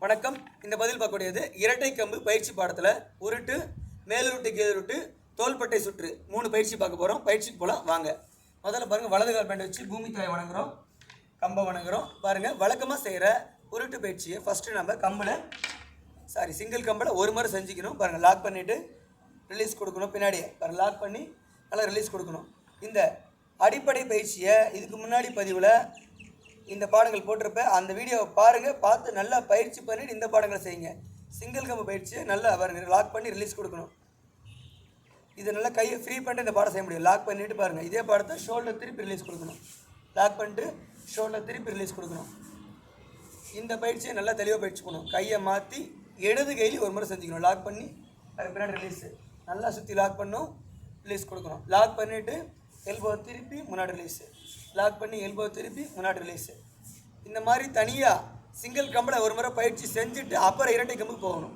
வணக்கம். இந்த பதில் பார்க்கக்கூடியது இரட்டை கம்பு பயிற்சி பாடத்தில் உருட்டு, மேலுருட்டு, கீழுருட்டு, தோள்பட்டை சுற்று 3 பயிற்சி பார்க்க போகிறோம். பயிற்சிக்கு போகலாம் வாங்க. முதல்ல பாருங்கள், வலது கால் பேண்டை வச்சு பூமி தாயை வணங்குறோம், கம்பை வணங்குறோம். பாருங்கள், வழக்கமாக செய்கிற உருட்டு பயிற்சியை ஃபஸ்ட்டு நம்ம கம்பில் சிங்கிள் கம்பில் ஒரு முறை செஞ்சுக்கணும். பாருங்கள், லாக் பண்ணிவிட்டு ரிலீஸ் கொடுக்கணும். பின்னாடியே பாருங்கள், லாக் பண்ணி நல்லா ரிலீஸ் கொடுக்கணும். இந்த அடிப்படை பயிற்சியை இதுக்கு முன்னாடி பதிவில் இந்த பாடங்கள் போட்டிருப்பேன். அந்த வீடியோவை பாருங்கள், பார்த்து நல்லா பயிற்சி பண்ணிவிட்டு இந்த பாடங்களை செய்யுங்க. சிங்கிள் கம்பு பயிற்சியை நல்லா பாருங்கள், லாக் பண்ணி ரிலீஸ் கொடுக்கணும். இதை நல்லா கையை ஃப்ரீ பண்ணிட்டு இந்த பாடம் செய்ய முடியும். லாக் பண்ணிவிட்டு பாருங்கள், இதே பாடத்தை ஷோல்டர் திருப்பி ரிலீஸ் கொடுக்கணும். லாக் பண்ணிட்டு ஷோல்டர் திருப்பி ரிலீஸ் கொடுக்கணும். இந்த பயிற்சியை நல்லா தெளிவாக பயிற்சி பண்ணணும். கையை மாற்றி இடது கையில் ஒரு முறை செஞ்சுக்கணும். லாக் பண்ணி அதுக்கு பின்னாடி ரிலீஸு நல்லா சுற்றி லாக் பண்ணணும், ரிலீஸ் கொடுக்கணும். லாக் பண்ணிவிட்டு எல்போ திருப்பி முன்னாடி ரிலீஸு, லாக் பண்ணி எல்போ திருப்பி முன்னாடி ரிலீஸு. இந்த மாதிரி தனியாக சிங்கிள் கம்பில் ஒரு முறை பயிற்சி செஞ்சுட்டு அப்புறம் இரட்டை கம்புக்கு போகணும்.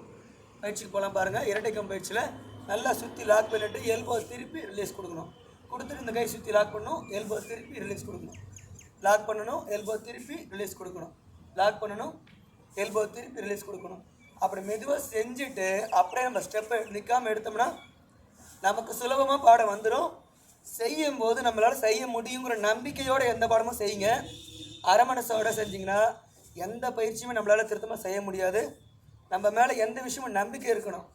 பயிற்சிக்கு போகலாம் பாருங்கள். இரட்டை கம்பு பயிற்சியில் நல்லா சுற்றி லாக் பண்ணிவிட்டு எல்போ திருப்பி ரிலீஸ் கொடுக்கணும். கொடுத்துட்டு இந்த கை சுற்றி லாக் பண்ணணும், எல்போ திருப்பி ரிலீஸ் கொடுக்கணும். லாக் பண்ணணும், எல்போ திருப்பி ரிலீஸ் கொடுக்கணும். லாக் பண்ணணும், எல்போ திருப்பி ரிலீஸ் கொடுக்கணும். அப்படி மெதுவாக செஞ்சுட்டு அப்படியே நம்ம ஸ்டெப்பை நிற்காமல் எடுத்தோம்னா நமக்கு சுலபமாக பாடம் வந்துடும். செய்யும்போது நம்மளால் செய்ய முடியுங்கிற நம்பிக்கையோடு எந்த பாடமும் செய்யுங்க. அரை மனசோட செஞ்சிங்கன்னா எந்த பயிற்சியுமே நம்மளால் திருத்தமாக செய்ய முடியாது. நம்ம மேலே எந்த விஷயமும் நம்பிக்கை இருக்கணும்.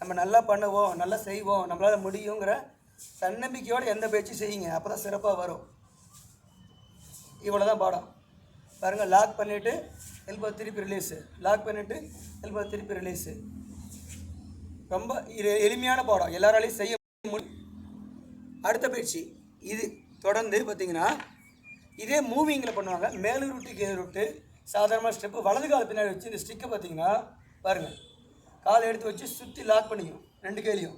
நம்ம நல்லா பண்ணுவோம், நல்லா செய்வோம், நம்மளால் முடியுங்கிற தன்னம்பிக்கையோடு எந்த பயிற்சியும் செய்யுங்க. அப்போ தான் சிறப்பாக வரும். இவ்வளோ தான் பாடம். பாருங்கள், லாக் பண்ணிவிட்டு எல்போ திருப்பி ரிலீஸு, லாக் பண்ணிவிட்டு எல்போ திருப்பி ரிலீஸு. ரொம்ப எளிமையான பாடம், எல்லாராலையும் செய்ய முடியும். அடுத்த பயிற்சி இது தொடர்ந்து பார்த்திங்கன்னா இதே மூவிங்கில் பண்ணுவாங்க. மேலுருட்டு, கீழுருட்டு, சாதாரணமாக ஸ்டெப்பு. வலது கால் பின்னாடி வச்சு இந்த ஸ்டிக்கை பார்த்திங்கன்னா பாருங்கள், காலை எடுத்து வச்சு சுற்றி லாக் பண்ணிக்கணும். 2 கையிலையும்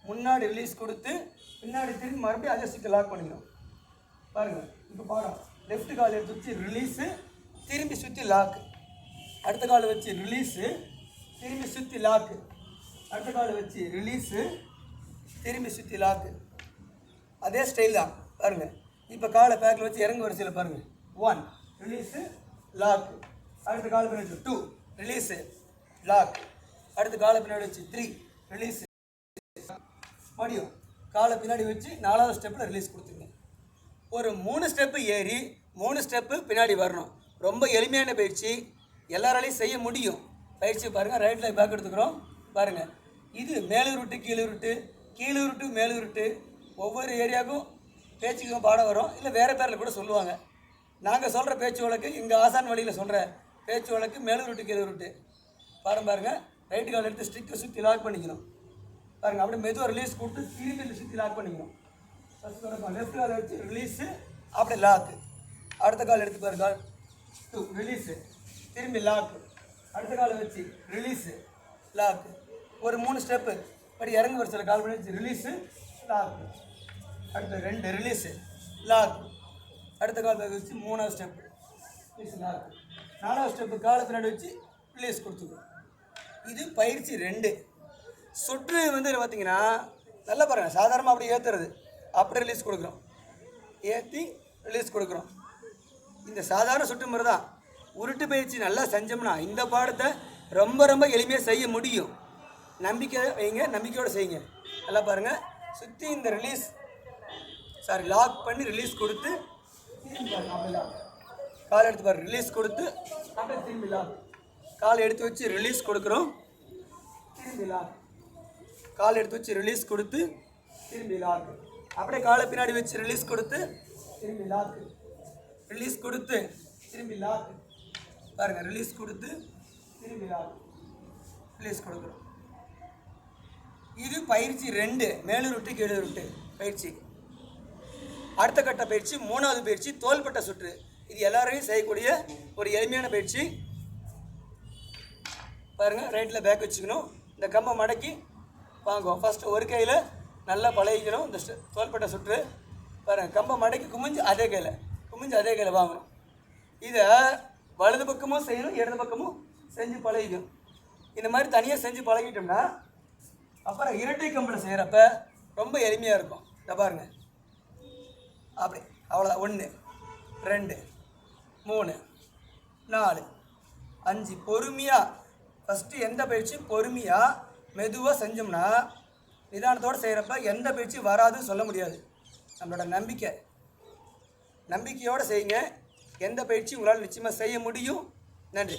முன்னாடி ரிலீஸ் கொடுத்து பின்னாடி திரும்பி மறுபடியும் அதே ஸ்டிக்கை லாக் பண்ணிக்கணும். பாருங்கள், இப்போ பாடம். லெஃப்ட் கால் எடுத்து வச்சு ரிலீஸு, திரும்பி சுற்றி லாக்கு. அடுத்த காலை வச்சு ரிலீஸு, திரும்பி சுற்றி லாக்கு. அடுத்த காலை வச்சு ரிலீஸு, திரும்பி சுற்றி லாக்கு. அதே ஸ்டைல் தான் பாருங்கள். இப்போ காலை பேக்கில் வச்சு இறங்கு வரிசையில் பாருங்கள். 1 ரிலீஸு, லாக்கு. அடுத்த காலை பின்னாடி வச்சு 2 ரிலீஸு, லாக். அடுத்த காலை பின்னாடி வச்சு 3 ரிலீஸு, மறுபடியும் காலை பின்னாடி வச்சு 4வது ஸ்டெப்பில் ரிலீஸ் கொடுத்துருங்க. ஒரு 3 ஸ்டெப்பு ஏறி 3 ஸ்டெப்பு பின்னாடி வரணும். ரொம்ப எளிமையான பயிற்சி, எல்லாராலையும் செய்ய முடியும். பயிற்சி பாருங்கள். ரைட்டில் பேக் எடுத்துக்கிறோம் பாருங்கள். இது மேலுருட்டு, கீழுருட்டு, கீழுருட்டு, மேலுருட்டு. ஒவ்வொரு ஏரியாவுக்கும் பேச்சுக்கும் பாடம் வரும், இல்லை வேறு பேரில் கூட சொல்லுவாங்க. நாங்கள் சொல்கிற பேச்சு வழக்கு, எங்கள் ஆசான் வழியில் சொல்கிற பேச்சு வழக்கு மேலுருட்டு, கீழுருட்டு. பாருங்கள், ரைட்டு கால் எடுத்து ஸ்டிக்கை சுற்றி லாக் பண்ணிக்கணும். பாருங்கள், அப்படியே மெதுவாக ரிலீஸ் கொடுத்து திரும்பி சுற்றி லாக் பண்ணிக்கணும். ஃபஸ்ட்டு லெஃப்ட் காலை வச்சு ரிலீஸு, அப்படியே லாக்கு. அடுத்த கால் எடுத்து பாருங்க, 2 ரிலீஸு, திரும்பி லாக்கு. அடுத்த காலை வச்சு ரிலீஸு, லாக்கு. ஒரு 3 ஸ்டெப்பு படி இறங்கு வரிசையில் கால் பண்ணி வச்சு ரிலீஸு, லாக்கு. அடுத்த 2 ரிலீஸு, லாக். அடுத்த கால் வச்சு 3வது ஸ்டெப்பு ரிலீஸ், லாக். 4வது ஸ்டெப்பு காலை பின்னாடி வச்சு ரிலீஸ் கொடுத்துக்கணும். இது பயிற்சி 2. சுற்று பார்த்திங்கன்னா நல்லா பாருங்கள். சாதாரணமாக அப்படி ஏற்றுறது, அப்படி ரிலீஸ் கொடுக்குறோம், ஏற்றி ரிலீஸ் கொடுக்குறோம். இந்த சாதாரண சுற்று முறை தான். உருட்டு பயிற்சி நல்லா செஞ்சோம்னா இந்த பாடத்தை ரொம்ப ரொம்ப எளிமையாக செய்ய முடியும். நம்பிக்கை வைங்க, நம்பிக்கையோடு செய்யுங்க. நல்லா பாருங்கள். சுற்றி இந்த ரிலீஸ் லாக் பண்ணி ரிலீஸ் கொடுத்து கால் எடுத்து பாரு, ரிலீஸ் கொடுத்து அப்படியே திரும்பி லாக். கால் எடுத்து வச்சு ரிலீஸ் கொடுக்குறோம், திரும்பி லாக். கால் எடுத்து வச்சு ரிலீஸ் கொடுத்து திரும்பி லாக். அப்படியே காலை பின்னாடி வச்சு ரிலீஸ் கொடுத்து திரும்பி லாக். ரிலீஸ் கொடுத்து திரும்பி லாக். பாருங்கள், ரிலீஸ் கொடுத்து திரும்பி லாக், ரிலீஸ் கொடுக்குறோம். இது பயிற்சி 2, மேலுருட்டு, கீழுருட்டு பயிற்சி. அடுத்த கட்ட பயிற்சி 3வது பயிற்சி தோள்பட்ட சுற்று. இது எல்லாரையும் செய்யக்கூடிய ஒரு எளிமையான பயிற்சி. பாருங்கள், ரைட்டில் பேக் வச்சுக்கணும். இந்த கம்பை மடக்கி வாங்குவோம். ஃபஸ்ட்டு ஒரு கையில் நல்லா பழகிக்கணும் இந்த தோள்பட்ட சுற்று. பாருங்கள், கம்பை மடக்கி குமிஞ்சு அதே கையில் வாங்கணும். இதை வலது பக்கமும் செய்யணும், இடது பக்கமும் செஞ்சு பழகிக்கணும். இந்த மாதிரி தனியாக செஞ்சு பழகிட்டோம்னா அப்புறம் இரட்டை கம்பில் செய்கிறப்ப ரொம்ப எளிமையாக இருக்கும். இதை பாருங்கள், அப்படி அவ்வளோதான். 1 2 3 4 5 பொறுமையாக. ஃபஸ்ட்டு எந்த பயிற்சியும் பொறுமையாக மெதுவாக செஞ்சோம்னா நிதானத்தோடு செய்கிறப்ப எந்த பயிற்சியும் வராதுன்னு சொல்ல முடியாது. நம்மளோட நம்பிக்கையோடு செய்யுங்க. எந்த பயிற்சியும் உங்களால் நிச்சயமாக செய்ய முடியும். நன்றி.